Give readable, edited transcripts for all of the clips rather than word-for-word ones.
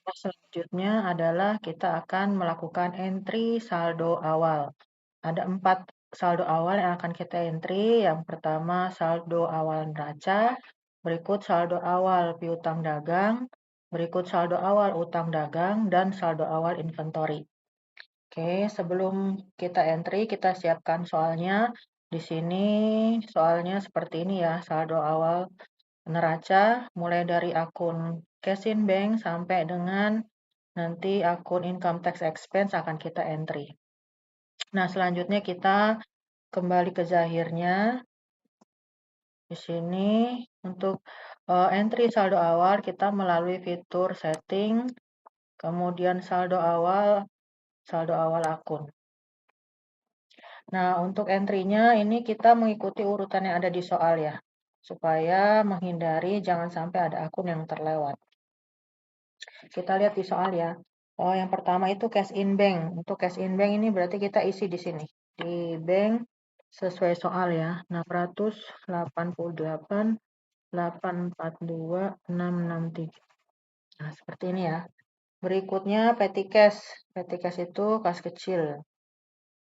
Nah, selanjutnya adalah kita akan melakukan entry saldo awal. Ada 4 saldo awal yang akan kita entry. Yang pertama saldo awal neraca, berikut saldo awal piutang dagang, berikut saldo awal utang dagang, dan saldo awal inventory. Oke, sebelum kita entry, kita siapkan soalnya. Di sini soalnya seperti ini ya, saldo awal neraca mulai dari akun cash in bank sampai dengan nanti akun income tax expense akan kita entry. Nah, selanjutnya kita kembali ke Zahirnya. Di sini untuk entry saldo awal kita melalui fitur setting, kemudian saldo awal akun. Nah, untuk entry-nya ini kita mengikuti urutan yang ada di soal ya, supaya menghindari jangan sampai ada akun yang terlewat. Kita lihat di soal ya. Oh, yang pertama itu cash in bank. Untuk cash in bank ini berarti kita isi di sini. Di bank sesuai soal ya. 688 842 663. Nah, seperti ini ya. Berikutnya petty cash. Petty cash itu kas kecil.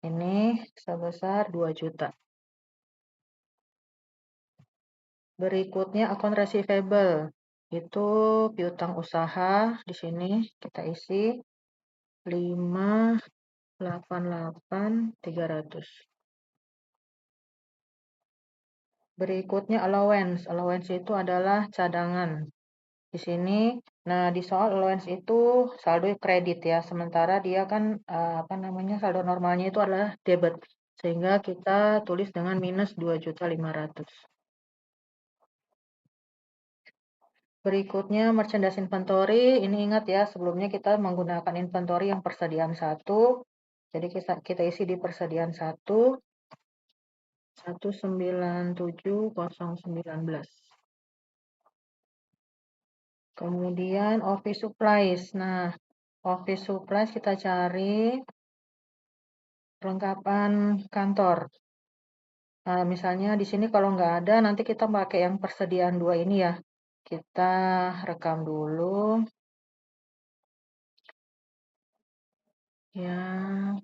Ini sebesar 2 juta. Berikutnya akun receivable. Itu piutang usaha. Di sini kita isi 588.300. Berikutnya allowance. Allowance itu adalah cadangan. Di sini, nah di soal allowance itu saldo kredit ya, sementara dia kan saldo normalnya itu adalah debit. Sehingga kita tulis dengan minus 2.500.000. Berikutnya merchandise inventory, ini ingat ya, sebelumnya kita menggunakan inventory yang persediaan 1. Jadi kita isi di persediaan 1, 197.019. Kemudian office supplies. Nah, office supplies kita cari perlengkapan kantor. Nah, misalnya di sini kalau nggak ada, nanti kita pakai yang persediaan 2 ini ya. Kita rekam dulu. Ya,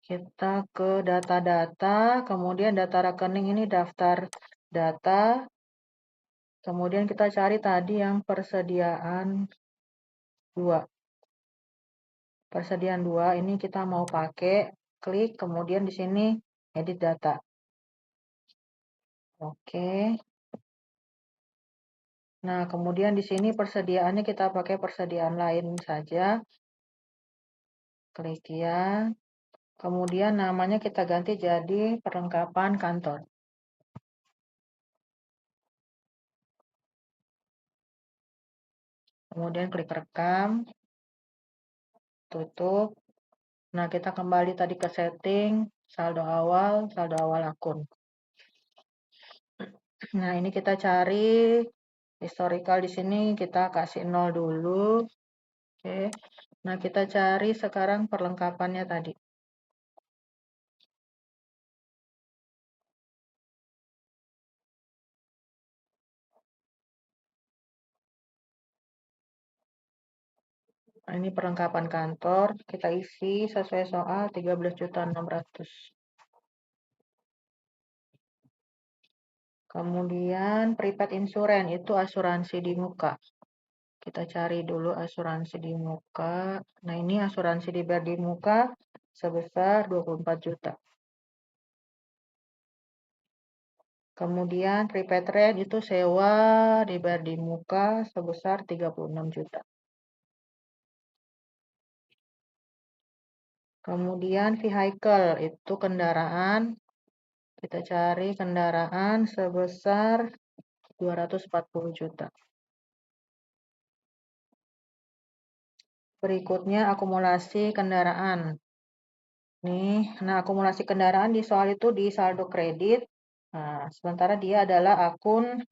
kita ke data-data, kemudian data rekening ini daftar data. Kemudian kita cari tadi yang persediaan 2. Persediaan 2 ini kita mau pakai, klik, kemudian di sini edit data. Oke. Nah, kemudian di sini persediaannya kita pakai persediaan lain saja. Klik ya. Kemudian namanya kita ganti jadi perlengkapan kantor. Kemudian klik rekam, tutup. Nah, kita kembali tadi ke setting, saldo awal akun. Nah, ini kita cari historical di sini kita kasih 0 dulu. Oke. Nah, kita cari sekarang perlengkapannya tadi. Nah, ini perlengkapan kantor, kita isi sesuai soal 13.600. Kemudian prepaid insurance itu asuransi di muka. Kita cari dulu asuransi di muka. Nah, ini asuransi dibayar di muka sebesar 24 juta. Kemudian prepaid rent itu sewa dibayar di muka sebesar 36 juta. Kemudian vehicle itu kendaraan. Kita cari kendaraan sebesar 240 juta. Berikutnya akumulasi kendaraan. Nih, nah akumulasi kendaraan di soal itu di saldo kredit. Nah, sementara dia adalah akun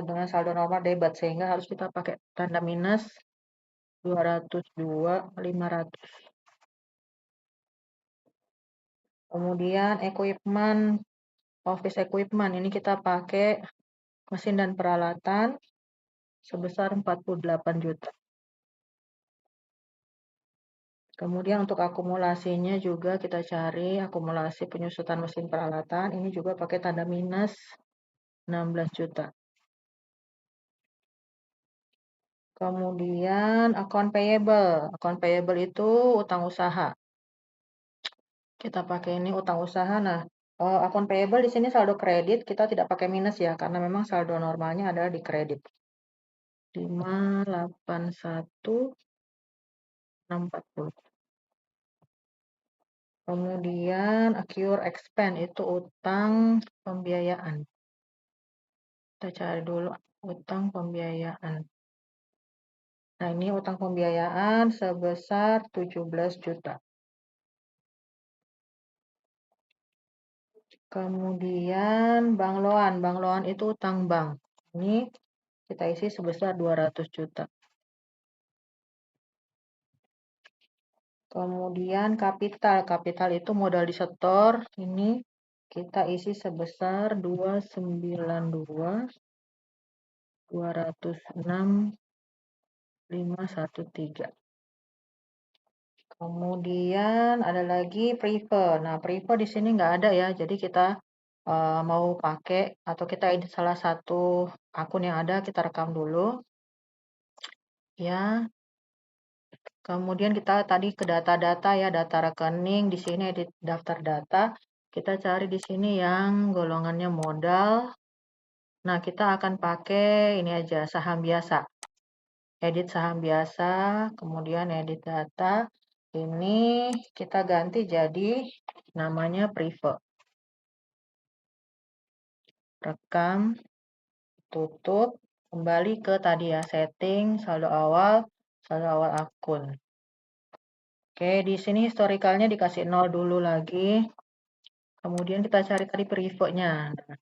dengan saldo normal debit sehingga harus kita pakai tanda minus 202.500. Kemudian equipment, office equipment ini kita pakai mesin dan peralatan. sebesar 48 juta. Kemudian untuk akumulasinya juga kita cari akumulasi penyusutan mesin peralatan, ini juga pakai tanda minus 16 juta. Kemudian account payable. Account payable itu utang usaha. Kita pakai ini utang usaha. Nah, account payable di sini saldo kredit kita tidak pakai minus ya, karena memang saldo normalnya adalah di kredit. 581.640. Kemudian accrued expense itu utang pembiayaan. Kita cari dulu utang pembiayaan. Nah, ini utang pembiayaan sebesar 17 juta. Kemudian bank loan. Bank loan itu utang bank. Ini kita isi sebesar 200 juta. Kemudian kapital. Kapital itu modal disetor. Ini kita isi sebesar 292.206.513. Kemudian ada lagi prefer. Nah, prefer di sini nggak ada ya. Jadi kita mau pakai atau kita edit salah satu akun yang ada, kita rekam dulu. Ya, kemudian kita tadi ke data-data ya, data rekening. Di sini edit daftar data. Kita cari di sini yang golongannya modal. Nah, kita akan pakai ini aja, saham biasa. Edit saham biasa, kemudian edit data. Ini kita ganti jadi namanya prefer. Rekam, tutup, kembali ke tadi ya, setting, saldo awal akun. Oke, di sini historikalnya dikasih 0 dulu lagi. Kemudian kita cari tadi prefernya. Nah,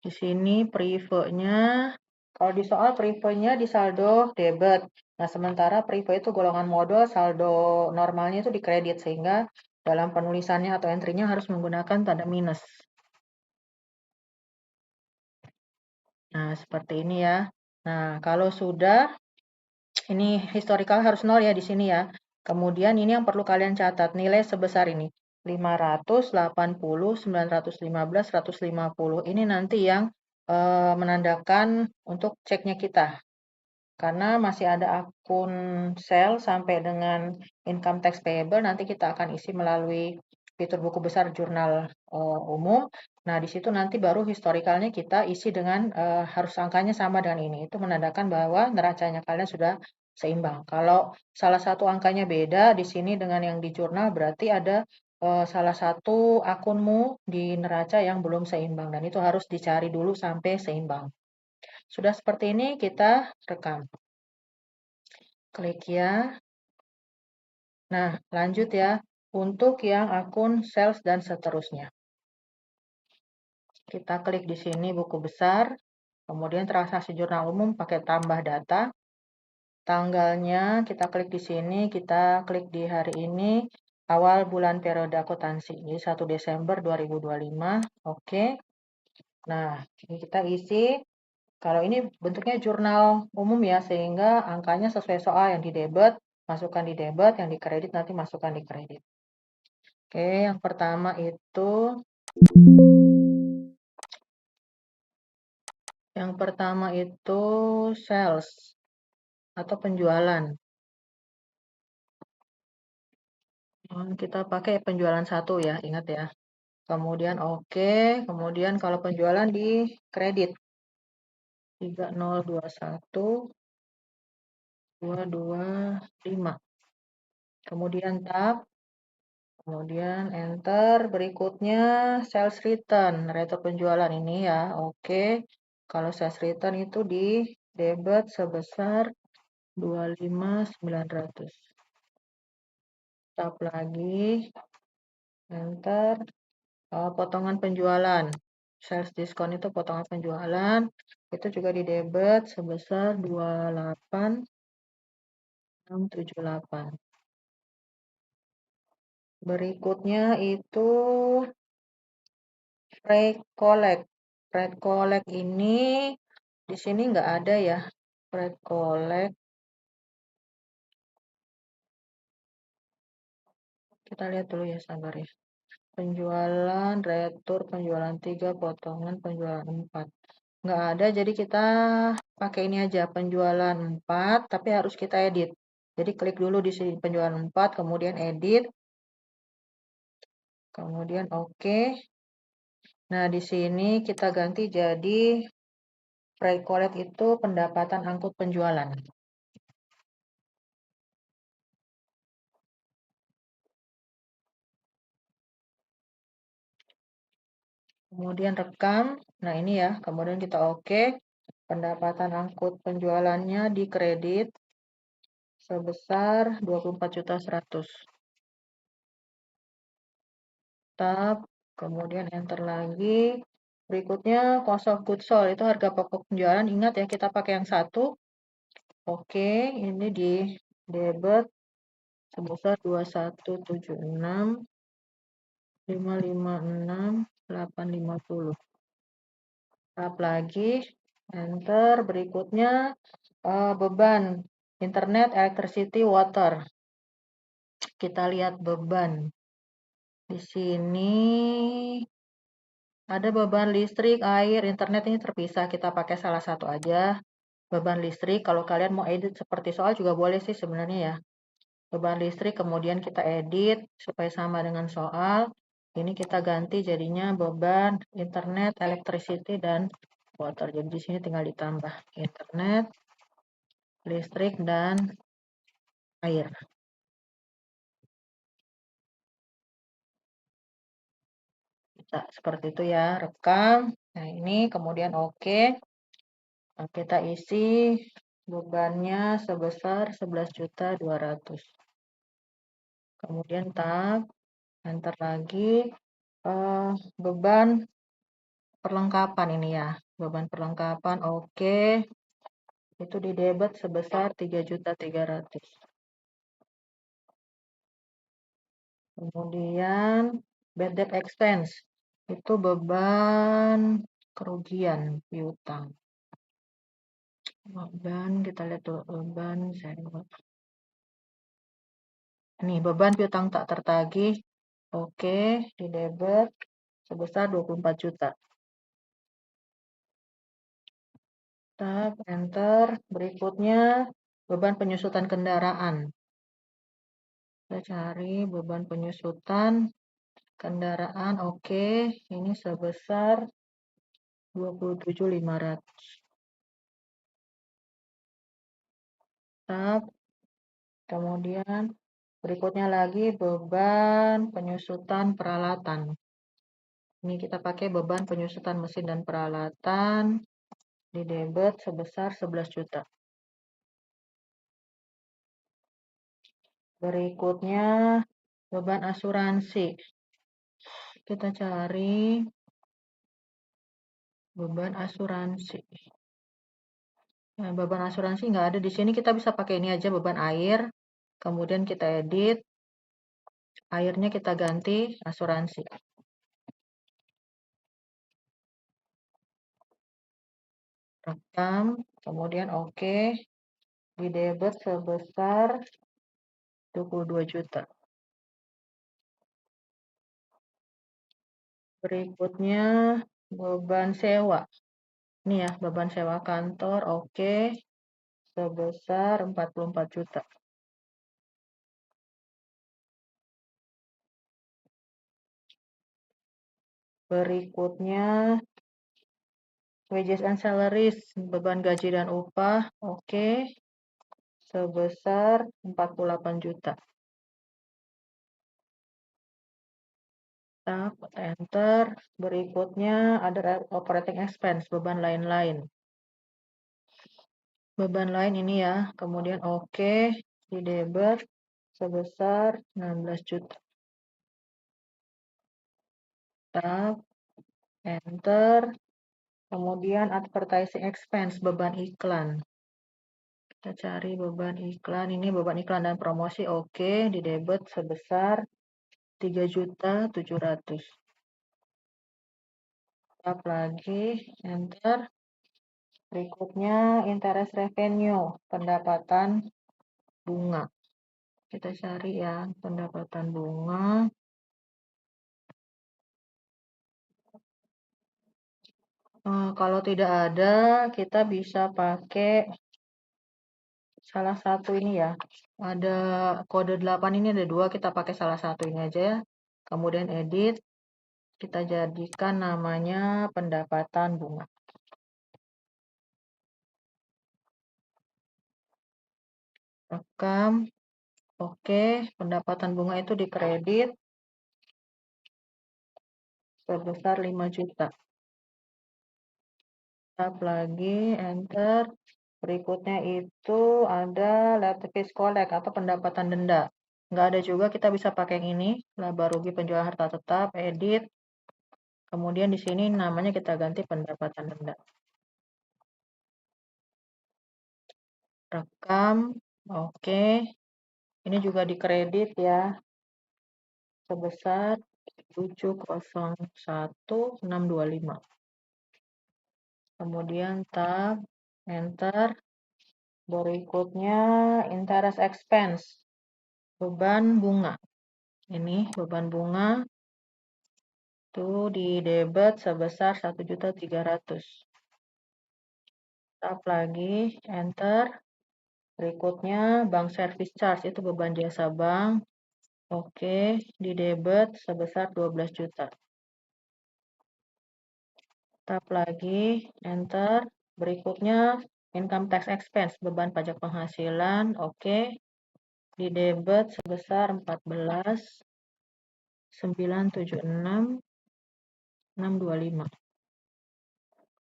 di sini prefernya, kalau di soal prefernya di saldo debit. Nah, sementara prefer itu golongan modal, saldo normalnya itu di kredit, sehingga dalam penulisannya atau entry-nya harus menggunakan tanda minus. Nah, seperti ini ya. Nah, kalau sudah, ini historical harus 0 ya di sini ya. Kemudian ini yang perlu kalian catat, nilai sebesar ini. 580, 915, 150. Ini nanti yang menandakan untuk ceknya kita. Karena masih ada akun sel sampai dengan income tax payable, nanti kita akan isi melalui fitur buku besar jurnal umum. Nah, di situ nanti baru historikalnya kita isi dengan harus angkanya sama dengan ini. Itu menandakan bahwa neracanya kalian sudah seimbang. Kalau salah satu angkanya beda di sini dengan yang di jurnal, berarti ada salah satu akunmu di neraca yang belum seimbang. Dan itu harus dicari dulu sampai seimbang. Sudah seperti ini, kita rekam. Klik ya. Nah, lanjut ya. Untuk yang akun sales dan seterusnya. Kita klik di sini buku besar. Kemudian transaksi jurnal umum pakai tambah data. Tanggalnya kita klik di sini. Kita klik di hari ini. Awal bulan periode akuntansi. Jadi 1 Desember 2025. Oke. Nah, ini kita isi. Kalau ini bentuknya jurnal umum ya, sehingga angkanya sesuai soal yang di debit, masukkan di debit, yang di kredit nanti masukkan di kredit. Oke, yang pertama itu sales atau penjualan. Kita pakai penjualan satu ya, ingat ya. Kemudian oke, kemudian kalau penjualan di kredit 3021.225. Kemudian tab, kemudian enter, berikutnya sales return, neraca penjualan ini ya, oke. Kalau sales return itu di debit sebesar 25.900. Tab lagi, enter, potongan penjualan. Sales diskon itu potongan penjualan, itu juga di debit sebesar 28.678. Berikutnya itu freight collect. Freight collect ini Di sini nggak ada ya, pre-collect. Kita lihat dulu ya, sabar ya. Penjualan, retur, penjualan 3, potongan, penjualan 4. Nggak ada, jadi kita pakai ini aja, penjualan 4, tapi harus kita edit. Jadi klik dulu di sini penjualan 4, kemudian edit, kemudian oke. Nah, di sini kita ganti jadi freight collect itu pendapatan angkut penjualan. Kemudian rekam. Nah, ini ya. Kemudian kita oke. Pendapatan angkut penjualannya dikredit sebesar 24.100.000. Tab, kemudian enter lagi. Berikutnya cost of goods sold itu harga pokok penjualan. Ingat ya, kita pakai yang satu. Oke, ini di debit sebesar 2176.556.850. Tap lagi, enter. Berikutnya beban internet, electricity, water. Kita lihat beban. Di sini ada beban listrik, air, internet ini terpisah. Kita pakai salah satu aja. Beban listrik, kalau kalian mau edit seperti soal juga boleh sih sebenarnya ya. Beban listrik, kemudian kita edit supaya sama dengan soal. Ini kita ganti jadinya beban internet, electricity, dan water. Jadi di sini tinggal ditambah internet, listrik, dan air. Bisa seperti itu ya, rekam. Nah, ini kemudian oke. Nah, kita isi bebannya sebesar 11.200.000. Kemudian tab, enter lagi. Beban perlengkapan ini ya. Beban perlengkapan oke. Itu di debit sebesar 3.300.000. Kemudian bad debt expense itu beban kerugian piutang. Beban kita lihat dulu beban sewa. Nih beban piutang tak tertagih. Oke, di debit sebesar 24 juta. Tab, enter. Berikutnya beban penyusutan kendaraan. Kita cari beban penyusutan kendaraan. Oke, ini sebesar 27.500. Tab, kemudian berikutnya lagi beban penyusutan peralatan. Ini kita pakai beban penyusutan mesin dan peralatan di debit sebesar 11 juta. Berikutnya beban asuransi. Kita cari beban asuransi. Nah, beban asuransi nggak ada di sini, kita bisa pakai ini aja beban air. Kemudian kita edit, airnya kita ganti asuransi. Rekam, kemudian oke. Di debit sebesar 22 juta. Berikutnya beban sewa. Ini ya, beban sewa kantor, oke. Sebesar 44 juta. Berikutnya wages and salaries, beban gaji dan upah, oke. Sebesar 48 juta. Tap, enter. Berikutnya ada operating expense, beban lain-lain. Beban lain ini ya, kemudian oke, di debit sebesar 16 juta. Tap, enter. Kemudian advertising expense, beban iklan. Kita cari beban iklan, ini beban iklan dan promosi oke, di debit sebesar 3.700.000. Tap lagi, enter. Berikutnya interest revenue, pendapatan bunga. Kita cari ya, pendapatan bunga. Kalau tidak ada, kita bisa pakai salah satu ini ya. Ada kode 8 ini ada dua, kita pakai salah satu ini aja ya. Kemudian edit, kita jadikan namanya pendapatan bunga. Rekam, oke, pendapatan bunga itu dikredit sebesar 5 juta. Tap lagi, enter. Berikutnya itu ada late fees collect atau pendapatan denda. Nggak ada juga, kita bisa pakai yang ini, laba rugi penjualan harta tetap, edit. Kemudian di sini namanya kita ganti pendapatan denda. Rekam, oke. Ini juga dikredit ya, sebesar 701.625. Kemudian tab, enter. Berikutnya interest expense, beban bunga. Ini beban bunga itu di debit sebesar 1.300.000. Tap lagi, enter. Berikutnya bank service charge, itu beban jasa bank. Oke, di debit sebesar 12 juta. Tap lagi, enter. Berikutnya income tax expense, beban pajak penghasilan. Oke, di debit sebesar 14.976.625.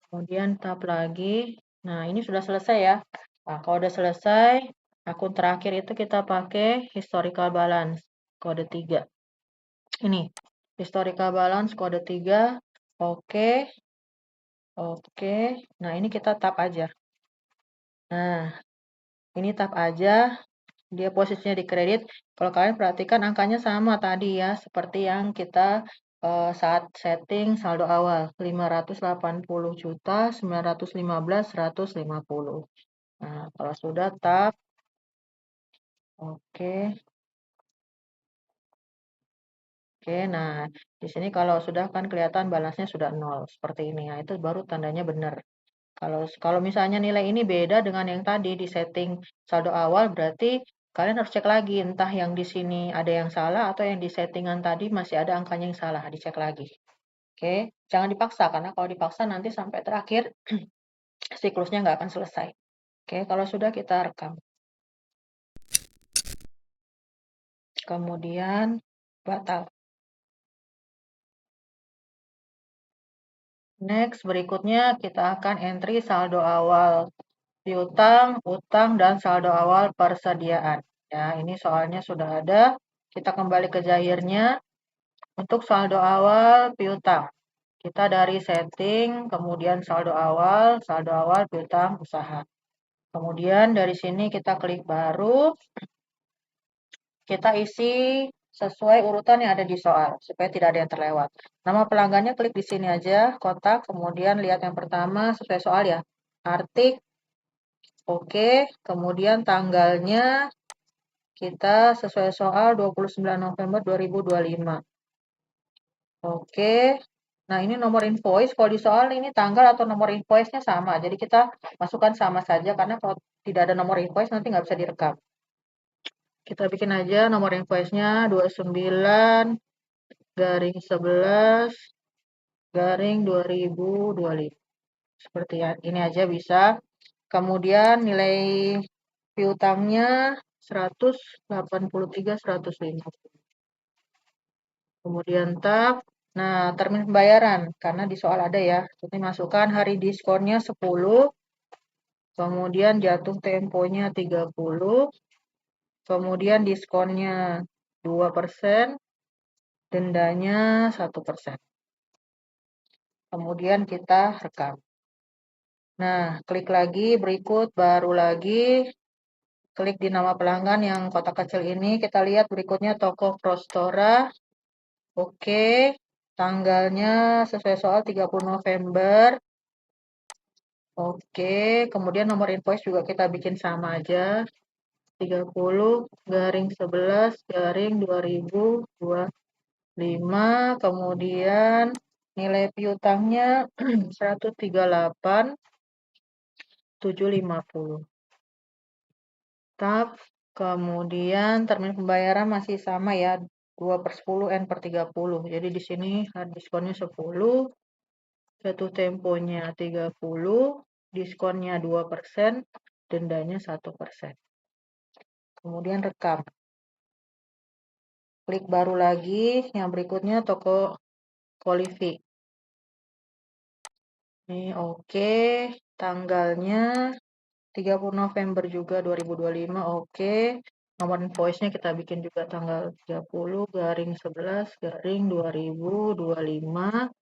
Kemudian tap lagi. Nah, ini sudah selesai ya. Nah, kalau udah selesai, akun terakhir itu kita pakai historical balance, kode 3. Ini, historical balance kode 3. Oke. Oke. Nah, ini kita tap aja. Nah, ini tap aja. Dia posisinya di kredit. Kalau kalian perhatikan angkanya sama tadi ya, seperti yang kita saat setting saldo awal 580.915.150. Nah, kalau sudah tap oke. Oke, nah di sini kalau sudah kan kelihatan balasnya sudah 0 seperti ini. Nah, itu baru tandanya benar. Kalau misalnya nilai ini beda dengan yang tadi di setting saldo awal, berarti kalian harus cek lagi entah yang di sini ada yang salah atau yang di settingan tadi masih ada angkanya yang salah, dicek lagi. Oke, jangan dipaksa karena kalau dipaksa nanti sampai terakhir siklusnya nggak akan selesai. Oke, kalau sudah kita rekam. Kemudian batal. Next, berikutnya kita akan entry saldo awal piutang, utang, dan saldo awal persediaan. Ya, ini soalnya sudah ada. Kita kembali ke Zahirnya. Untuk saldo awal piutang, kita dari setting, kemudian saldo awal piutang usaha. Kemudian dari sini kita klik baru, kita isi sesuai urutan yang ada di soal, supaya tidak ada yang terlewat. Nama pelanggannya klik di sini aja, kotak, kemudian lihat yang pertama sesuai soal ya. Artik, oke, kemudian tanggalnya kita sesuai soal 29 November 2025. Oke, nah ini nomor invoice, kalau di soal ini tanggal atau nomor invoice-nya sama, jadi kita masukkan sama saja, karena kalau tidak ada nomor invoice nanti nggak bisa direkam. Kita bikin aja nomor invoice-nya 29/11/2025. Seperti ini aja bisa. Kemudian nilai piutangnya 183.150. Kemudian tab. Nah, termin pembayaran karena di soal ada ya. Jadi masukkan hari diskonnya 10, kemudian jatuh temponya 30, kemudian diskonnya 2%, dendanya 1%. Kemudian kita rekam. Nah, klik lagi berikut, baru lagi klik di nama pelanggan yang kotak kecil ini. Kita lihat berikutnya toko Prostora. Oke, tanggalnya sesuai soal 30 November. Oke, kemudian nomor invoice juga kita bikin sama aja. 30-11-2025, kemudian nilai piutangnya 138.750. Tab, kemudian termin pembayaran masih sama ya, 2/10 N/30. Jadi di sini hard diskonnya 10, jatuh temponya 30, diskonnya 2%, dendanya 1%. Kemudian rekam. Klik baru lagi, yang berikutnya toko Kolivi. Ini oke, tanggalnya 30 November juga 2025, oke. Nomor invoice-nya kita bikin juga tanggal 30/11/2025.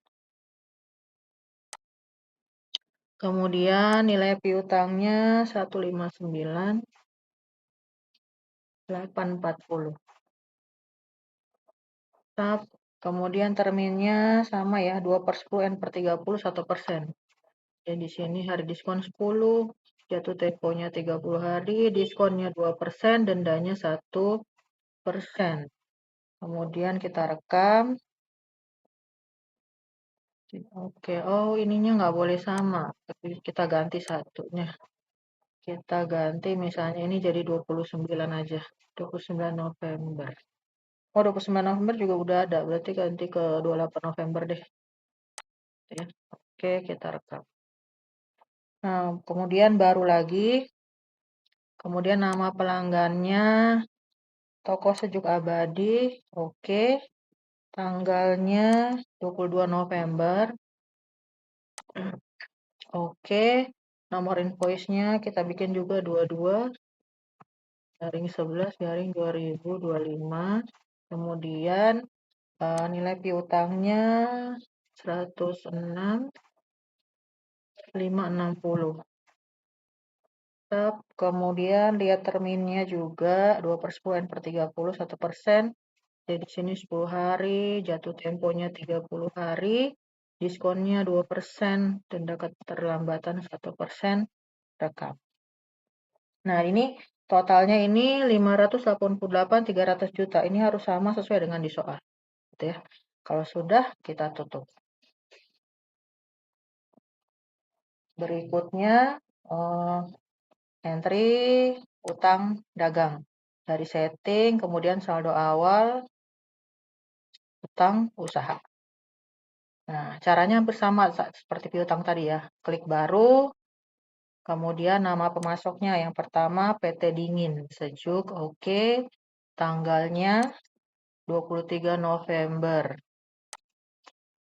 Kemudian nilai piutangnya 159.840. Tab, kemudian terminnya sama ya, 2/10 N/30 1%. Dan di sini hari diskon 10, jatuh temponya 30 hari, diskonnya 2%, dendanya 1%. Kemudian kita rekam. Oke, oh ininya nggak boleh sama, tapi kita ganti satunya. Kita ganti misalnya ini jadi 29 aja, 29 November. Oh, 29 November juga udah ada, berarti ganti ke 28 November deh. Ya. Oke, kita rekam. Nah, kemudian baru lagi, kemudian nama pelanggannya, toko Sejuk Abadi, oke. Tanggalnya 22 November, oke. Nomor invoice-nya kita bikin juga 22/11/2025. Kemudian nilai piutangnya 106.560. Kemudian lihat terminnya juga 2/10 N/30 1%. Jadi di sini 10 hari, jatuh temponya 30 hari, diskonnya 2%, denda keterlambatan 1%, rekam. Nah, ini totalnya ini 588.300 juta. Ini harus sama sesuai dengan di soal. Gitu ya. Kalau sudah, kita tutup. Berikutnya, entry utang dagang. Dari setting, kemudian saldo awal, utang usaha. Nah, caranya hampir sama seperti piutang tadi ya. Klik baru, kemudian nama pemasoknya. Yang pertama PT Dingin Sejuk, oke. Tanggalnya 23 November.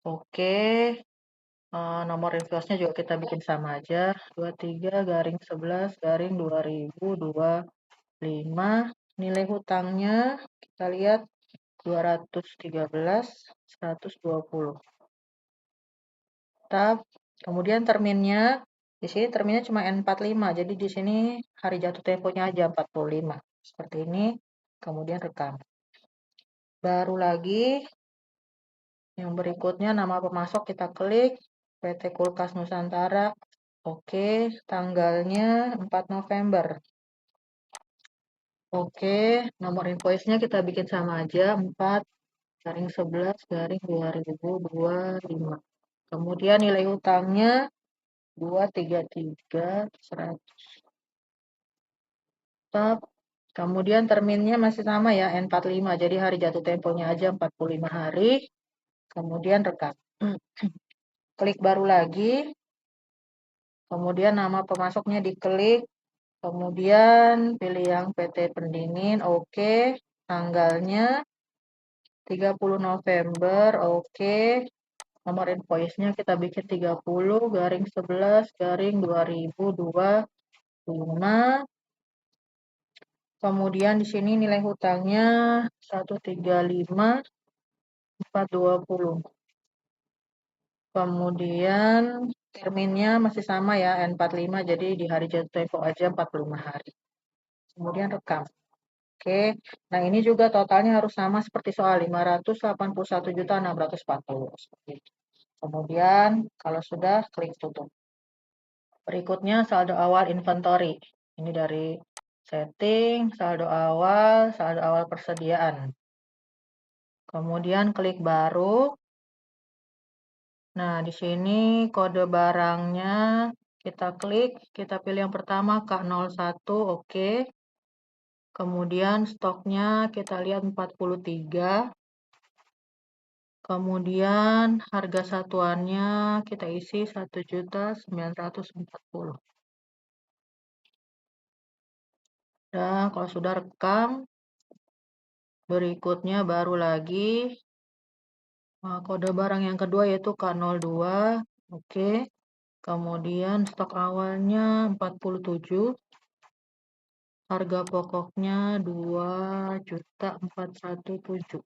Oke. Nomor invoice-nya juga kita bikin sama aja. 23/11/2025. Nilai hutangnya kita lihat 213.120. Tab. Kemudian terminnya, di sini terminnya cuma N45, jadi di sini hari jatuh temponya aja 45. Seperti ini, kemudian rekam. Baru lagi, yang berikutnya nama pemasok kita klik, PT Kulkas Nusantara, oke, tanggalnya 4 November. Oke, nomor invoice-nya kita bikin sama aja, 4/11/2025. Kemudian nilai utangnya 233.100. Kemudian terminnya masih sama ya, N45. Jadi hari jatuh temponya aja 45 hari. Kemudian rekam. Klik baru lagi. Kemudian nama pemasoknya diklik. Kemudian pilih yang PT Pendingin, oke. Tanggalnya 30 November, oke. Nomor invoice-nya kita bikin 30/11/2025. Kemudian di sini nilai hutangnya 135.420. Kemudian terminnya masih sama ya, N45, jadi di hari jatuh tempo aja 45 hari. Kemudian rekam. Oke, nah ini juga totalnya harus sama seperti soal 581.640. Kemudian kalau sudah, klik tutup. Berikutnya saldo awal inventory. Ini dari setting, saldo awal persediaan. Kemudian klik baru. Nah, di sini kode barangnya kita klik, kita pilih yang pertama K01, oke. Kemudian stoknya kita lihat 43. Kemudian harga satuannya kita isi 1.940. Dan kalau sudah rekam, berikutnya baru lagi kode barang yang kedua yaitu K02. Oke. Kemudian stok awalnya 47. Harga pokoknya 2.417.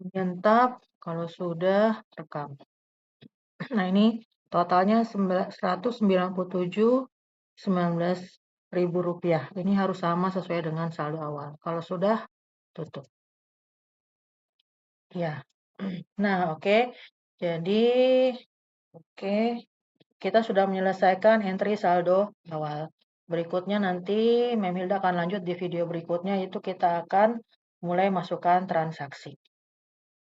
Kemudian tab, kalau sudah rekam. Nah, ini totalnya 197.19 ribu rupiah. Ini harus sama sesuai dengan saldo awal. Kalau sudah, tutup. Ya. Nah, oke. Jadi, oke. Kita sudah menyelesaikan entry saldo awal. Berikutnya nanti Memilda akan lanjut di video berikutnya, yaitu kita akan mulai masukkan transaksi.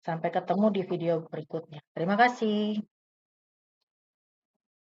Sampai ketemu di video berikutnya. Terima kasih.